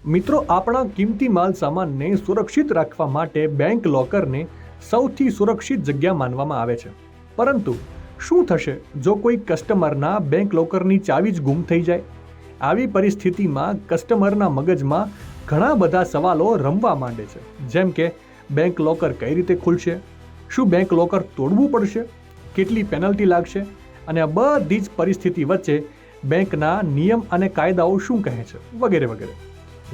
મિત્રો, આપણા કિંમતી માલ સામાનને સુરક્ષિત રાખવા માટે બેંક લોકરને સૌથી સુરક્ષિત જગ્યા માનવામાં આવે છે. પરંતુ શું થશે જો કોઈ કસ્ટમરના બેંક લોકરની ચાવી જ ગુમ થઈ જાય? આવી પરિસ્થિતિમાં કસ્ટમરના મગજમાં ઘણા બધા સવાલો રમવા માંડે છે, જેમ કે બેંક લોકર કઈ રીતે ખુલશે, શું બેંક લોકર તોડવું પડશે, કેટલી પેનલ્ટી લાગશે, અને આ બધી જ પરિસ્થિતિ વચ્ચે બેંકના નિયમ અને કાયદાઓ શું કહે છે, વગેરે વગેરે.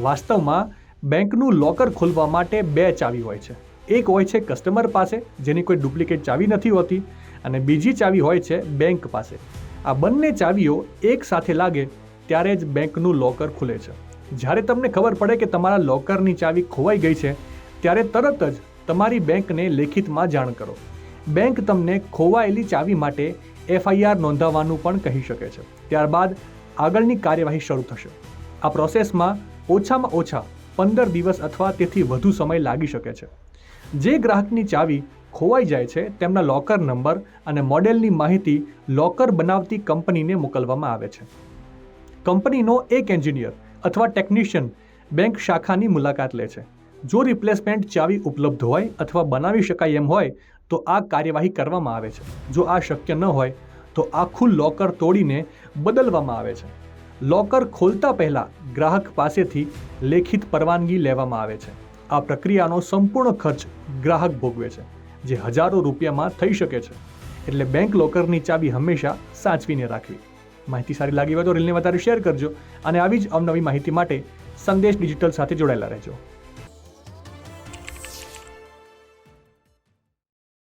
વાસ્તવમાં બેંકનું લોકર ખોલવા માટે બે ચાવી હોય છે. એક હોય છે કસ્ટમર પાસે, જેની કોઈ ડુપ્લિકેટ ચાવી નથી હોતી, અને બીજી ચાવી હોય છે બેંક પાસે. આ બંને ચાવીઓ એક સાથે લાગે ત્યારે જ બેંકનું લોકર ખુલે છે. જ્યારે તમને ખબર પડે કે તમારા લોકરની ચાવી ખોવાઈ ગઈ છે, ત્યારે તરત જ તમારી બેંકને લેખિતમાં જાણ કરો. બેંક તમને ખોવાયેલી ચાવી માટે FIR નોંધાવવાનું પણ કહી શકે છે. ત્યારબાદ આગળની કાર્યવાહી શરૂ થશે. આ પ્રોસેસમાં ઓછામાં ઓછા 15 દિવસ અથવા તેથી વધુ સમય લાગી શકે છે. જે ગ્રાહકની ચાવી ખોવાઈ જાય છે તેમના લોકર નંબર અને મોડેલની માહિતી લોકર બનાવતી કંપનીને મોકલવામાં આવે છે. કંપનીનો એક એન્જિનિયર અથવા ટેકનિશિયન બેંક શાખાની મુલાકાત લે છે. જો રિપ્લેસમેન્ટ ચાવી ઉપલબ્ધ હોય અથવા બનાવી શકાય એમ હોય તો આ કાર્યવાહી કરવામાં આવે છે. જો આ શક્ય ન હોય તો આખું લોકર તોડીને બદલવામાં આવે છે. લોકર ખોલતા પહેલા ગ્રાહક પાસેથી લેખિત પરવાનગી લેવામાં આવે છે. આ પ્રક્રિયાનો સંપૂર્ણ ખર્ચ ગ્રાહક ભોગવે છે, જે હજારો રૂપિયામાં થઈ શકે છે. એટલે બેંક લોકરની ચાવી હંમેશા સાચવીને રાખવી. માહિતી સારી લાગી હોય તો રીલને વધારે શેર કરજો, અને આવી જ અવનવી માહિતી માટે સંદેશ ડિજિટલ સાથે જોડાયેલા રહેજો.